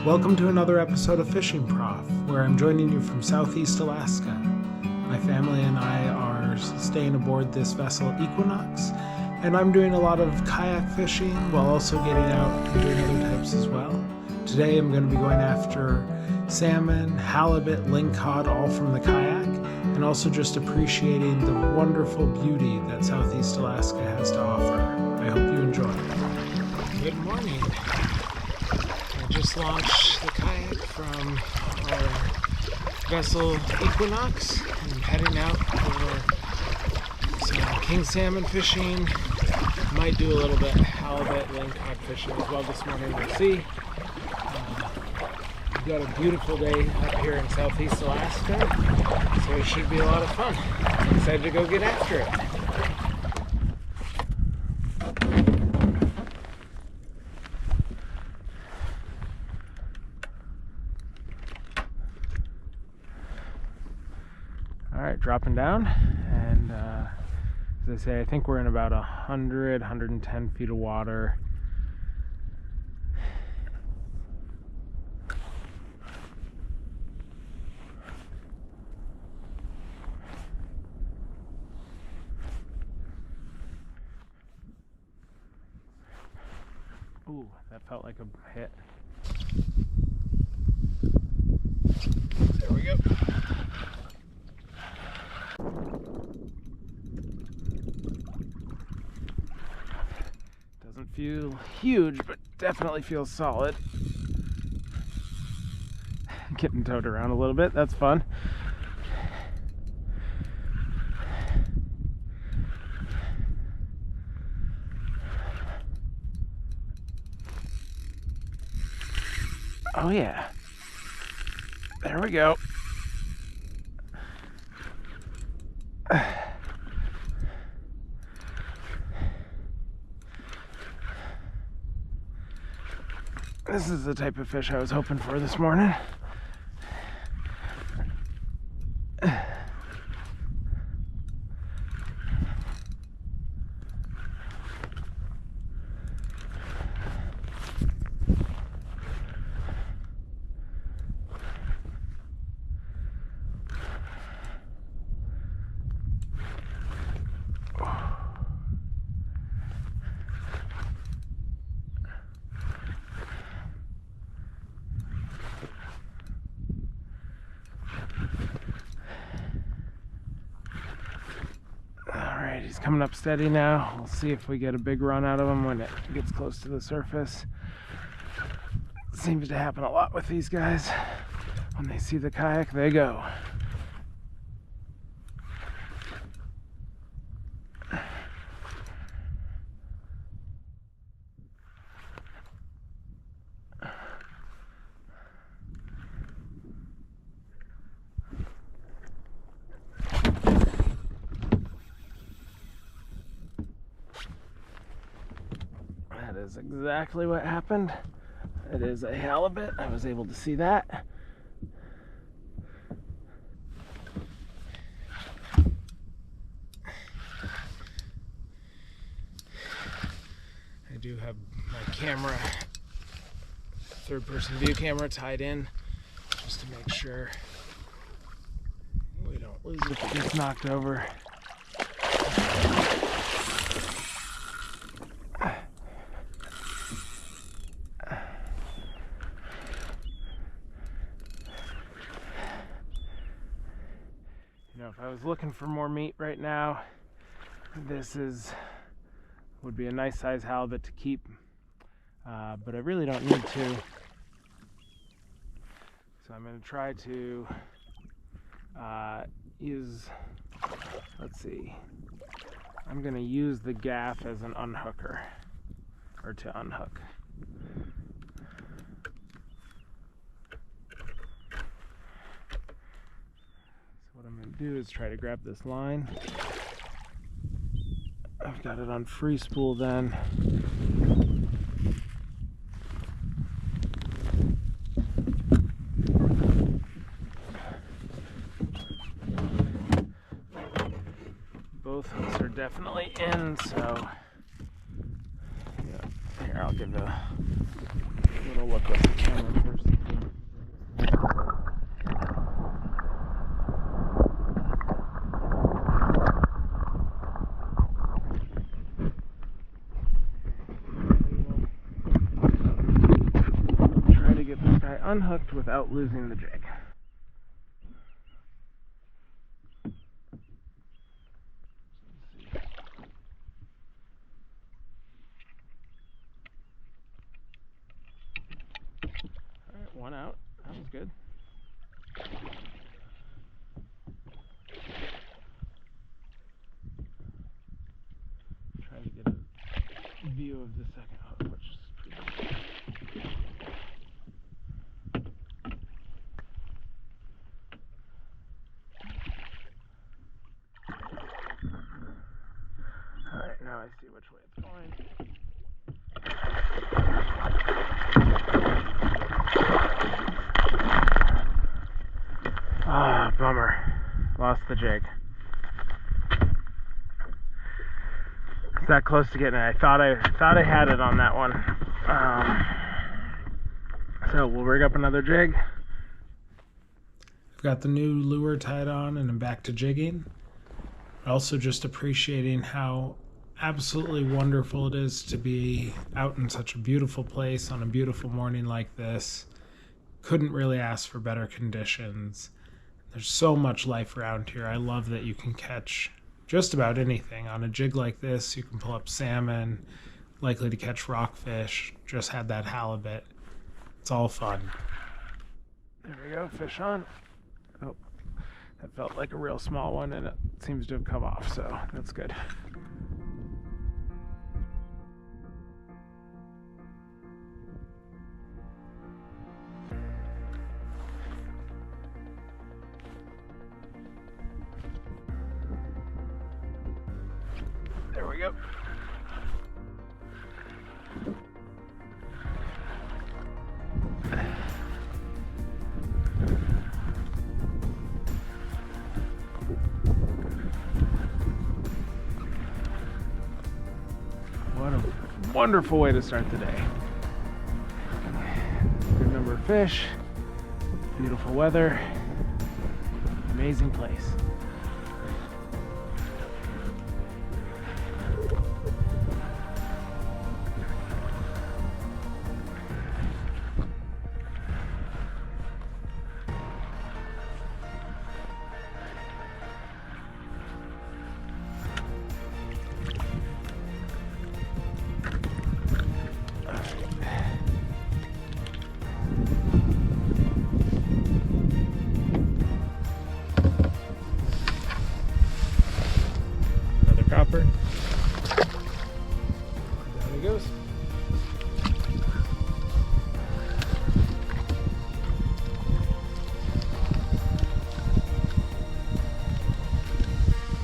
Welcome to another episode of Fishing Prof, where I'm joining you from Southeast Alaska. My family and I are staying aboard this vessel Equinox, and I'm doing a lot of kayak fishing while also getting out and doing other types as well. Today I'm going to be going after salmon, halibut, Ling Cod, all from the kayak, and also just appreciating the wonderful beauty that Southeast Alaska has to offer. I hope you enjoy. Good morning. I just launched the kayak from our vessel Equinox. I'm heading out for some king salmon fishing. Might do a little bit halibut, Ling Cod fishing as well this morning. We'll see. We've got a beautiful day up here in Southeast Alaska, so it should be a lot of fun. I'm excited to go get after it. Alright, dropping down, and as I say, I think we're in about 110 feet of water. Ooh, that felt like a hit. There we go. Doesn't feel huge, but definitely feels solid. Getting towed around a little bit, that's fun. Oh yeah, there we go. This is the type of fish I was hoping for this morning. He's coming up steady now. We'll see if we get a big run out of him when it gets close to the surface. It seems to happen a lot with these guys. When they see the kayak, they go. That is exactly what happened. It is a halibut. I was able to see that. I do have my camera, third-person view camera, tied in just to make sure we don't lose it if it gets knocked over. If I was looking for more meat right now, this would be a nice size halibut to keep, but I really don't need to. So I'm going to try to I'm going to use the gaff as an unhooker, or to unhook. What I'm going to do is try to grab this line. I've got it on free spool then. Both hooks are definitely in, so yeah. Here, I'll give a little look with the camera first. unhooked without losing the jig. Alright, one out. That was good. Try to get a view of the second hook, which is pretty good. Alright, now I see which way it's going. Ah, bummer. Lost the jig. It's that close to getting it. I thought I had it on that one. So we'll rig up another jig. I've got the new lure tied on and I'm back to jigging. Also just appreciating how absolutely wonderful it is to be out in such a beautiful place on a beautiful morning like this. Couldn't really ask for better conditions. There's so much life around here. I love that you can catch just about anything. On a jig like this, you can pull up salmon, likely to catch rockfish. Just had that halibut. It's all fun. There we go, fish on. Oh, that felt like a real small one and it seems to have come off, so that's good. There we go. What a wonderful way to start the day. Good number of fish, beautiful weather, amazing place. Copper. Down he goes.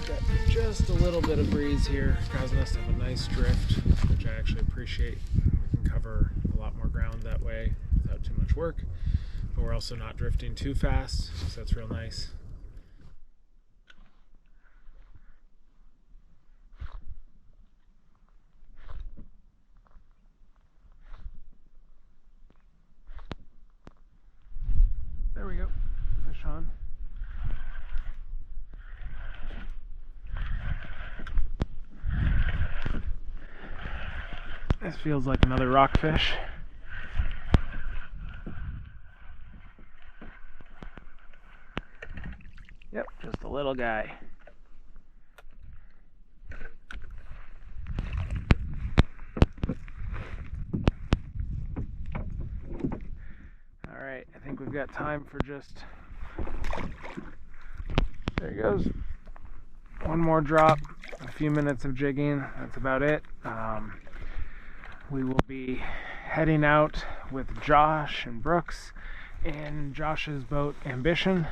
We've got just a little bit of breeze here, causing us to have a nice drift, which I actually appreciate. We can cover a lot more ground that way without too much work, but we're also not drifting too fast, so that's real nice. There we go, fish on. This feels like another rockfish. Yep, just a little guy. Alright, I think we've got time for just, there he goes, one more drop, a few minutes of jigging, that's about it. We will be heading out with Josh and Brooks in Josh's boat Ambition,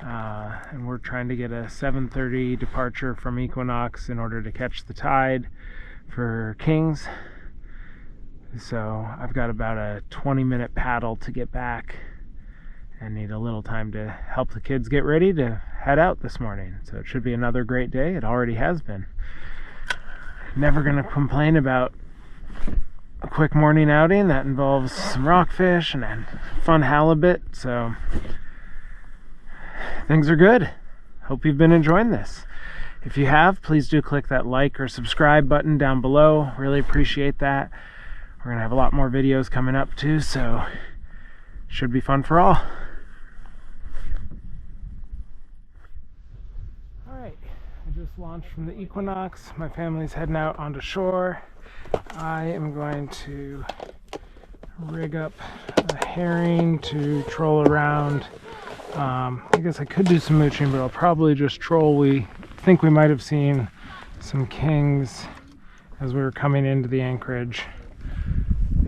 and we're trying to get a 7:30 departure from Equinox in order to catch the tide for Kings. So I've got about a 20-minute paddle to get back and need a little time to help the kids get ready to head out this morning. So it should be another great day. It already has been. Never going to complain about a quick morning outing that involves some rockfish and a fun halibut. So things are good. Hope you've been enjoying this. If you have, please do click that like or subscribe button down below. Really appreciate that. We're going to have a lot more videos coming up too, so should be fun for all. Alright, I just launched from the Equinox. My family's heading out onto shore. I am going to rig up a herring to troll around. I guess I could do some mooching, but I'll probably just troll. We think we might have seen some kings as we were coming into the anchorage,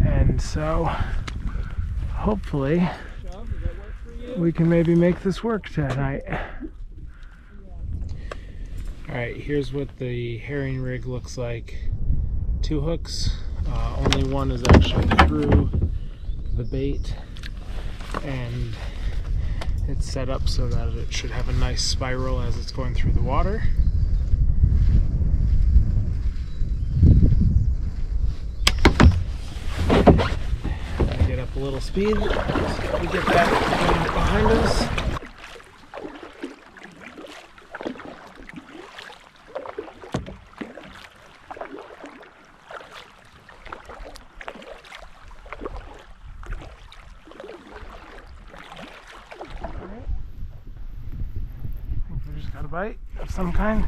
and so hopefully we can maybe make this work tonight. Alright, here's what the herring rig looks like. 2 hooks, only one is actually through the bait, and it's set up so that it should have a nice spiral as it's going through the water. Get up a little speed so we get that behind us. Got a bite of some kind.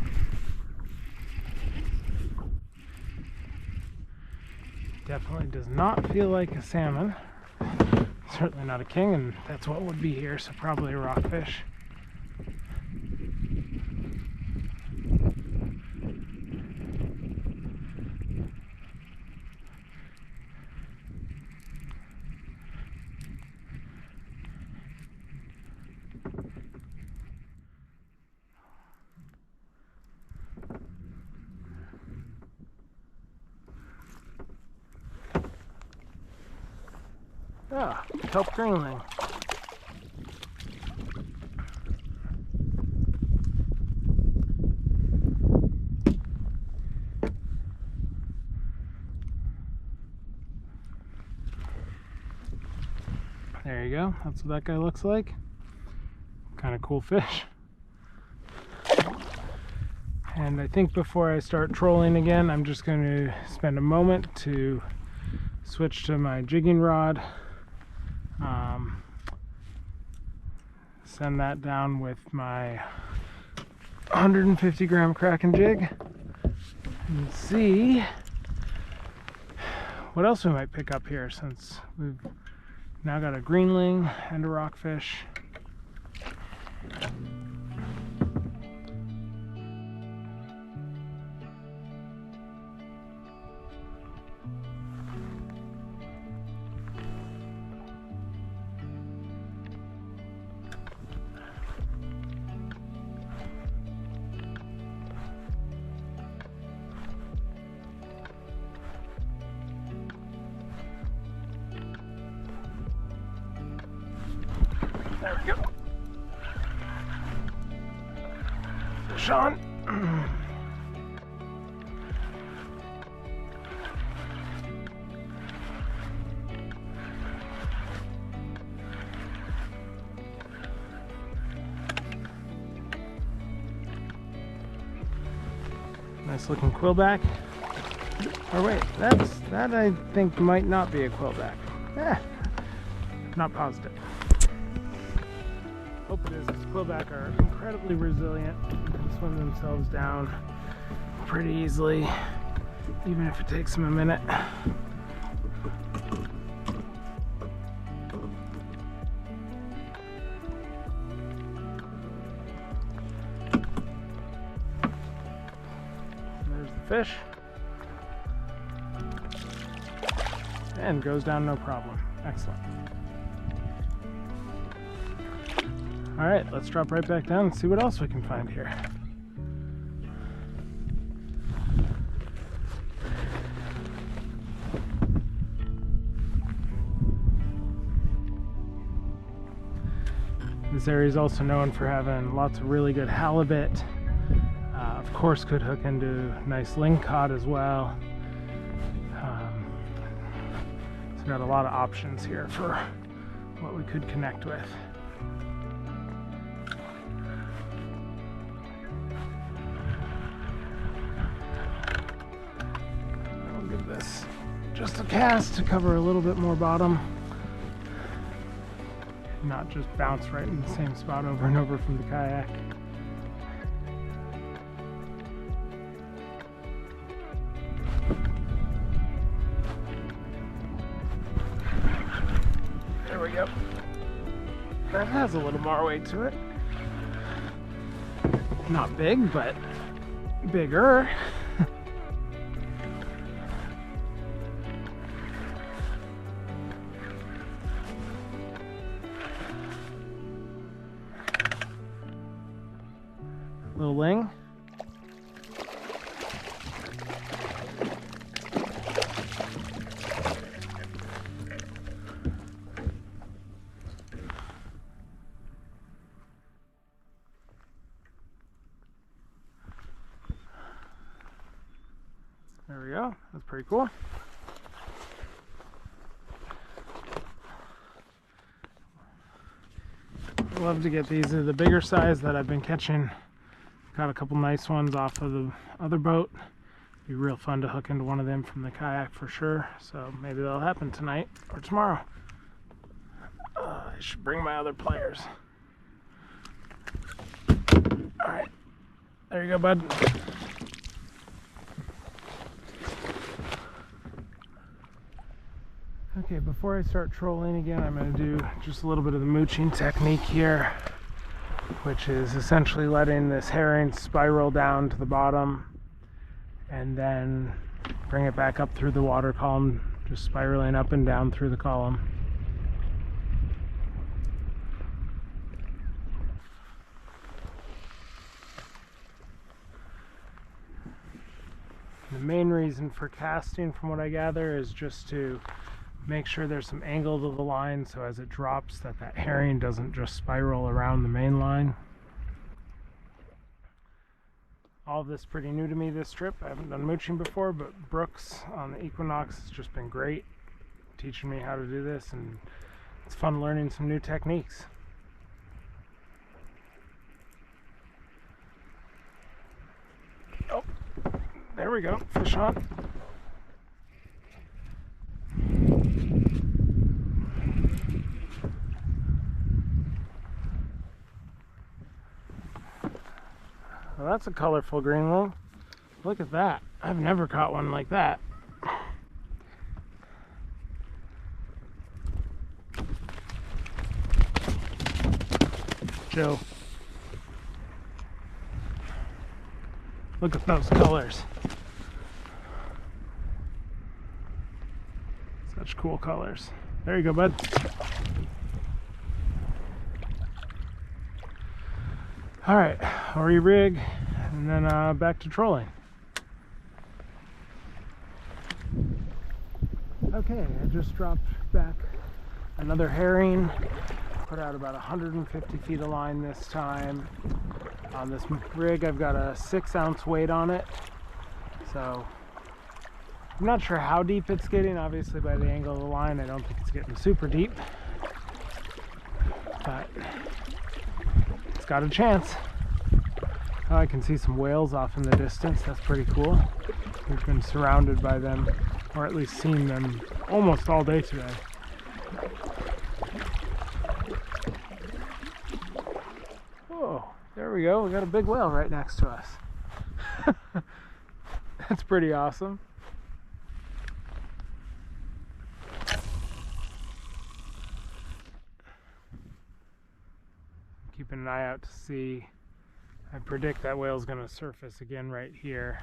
Definitely does not feel like a salmon. Certainly not a king, and that's what would be here, so probably a rockfish. Ah, kelp greenling. There you go. That's what that guy looks like. Kind of cool fish. And I think before I start trolling again, I'm just going to spend a moment to switch to my jigging rod. Send that down with my 150 gram Kraken jig and see what else we might pick up here, since we've now got a greenling and a rockfish. There we go. Fish on. Nice looking quillback. Or wait, that I think might not be a quillback. Not positive. Hope it is, because quillback are incredibly resilient and can swim themselves down pretty easily, even if it takes them a minute. There's the fish. And goes down no problem. Excellent. Alright, let's drop right back down and see what else we can find here. This area is also known for having lots of really good halibut. Of course, could hook into nice Ling Cod as well. So we've got a lot of options here for what we could connect with. I'll give this just a cast to cover a little bit more bottom. not just bounce right in the same spot over and over from the kayak. There we go. That has a little more weight to it. Not big, but bigger. Little Ling. There we go. That's pretty cool. I love to get these. They're the bigger size that I've been catching. Got a couple nice ones off of the other boat. Be real fun to hook into one of them from the kayak for sure. So maybe that'll happen tonight or tomorrow. I should bring my other pliers. All right, there you go, bud. Okay, before I start trolling again, I'm going to do just a little bit of the mooching technique here, which is essentially letting this herring spiral down to the bottom and then bring it back up through the water column, just spiraling up and down through the column. The main reason for casting, from what I gather, is just to make sure there's some angle to the line so as it drops that herring doesn't just spiral around the main line. All of this is pretty new to me this trip. I haven't done mooching before, but Brooks on the Equinox has just been great teaching me how to do this, and it's fun learning some new techniques. Oh, there we go, fish on. Well, that's a colorful green ling. Look at that. I've never caught one like that. Joe. Look at those colors. Such cool colors. There you go, bud. All right, I'll re-rig and then back to trolling. Okay, I just dropped back another herring. Put out about 150 feet of line this time. On this rig, I've got a 6-ounce weight on it. So I'm not sure how deep it's getting. Obviously, by the angle of the line, I don't think it's getting super deep. But it's got a chance. Oh, I can see some whales off in the distance. That's pretty cool. We've been surrounded by them, or at least seen them almost all day today. Whoa, there we go. We got a big whale right next to us. That's pretty awesome. Keeping an eye out to see. I predict that whale's going to surface again right here.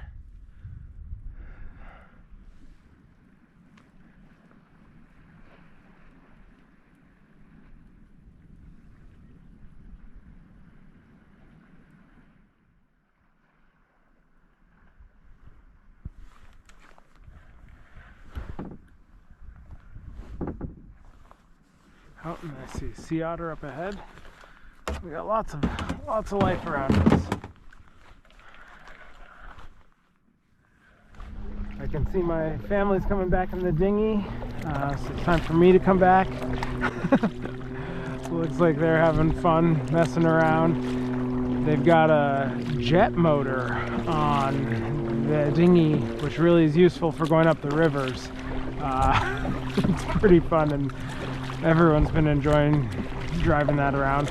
Oh, and I see a sea otter up ahead. We got lots of life around us. I can see my family's coming back in the dinghy, so it's time for me to come back. Looks like they're having fun messing around. They've got a jet motor on the dinghy, which really is useful for going up the rivers. It's pretty fun, and everyone's been enjoying driving that around.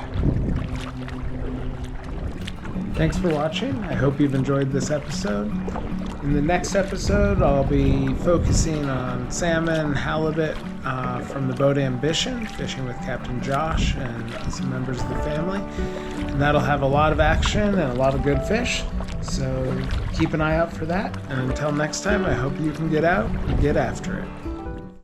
Thanks for watching. I hope you've enjoyed this episode. In the next episode, I'll be focusing on salmon, halibut from the boat Ambition, fishing with Captain Josh and some members of the family. And that'll have a lot of action and a lot of good fish. So keep an eye out for that. And until next time, I hope you can get out and get after it.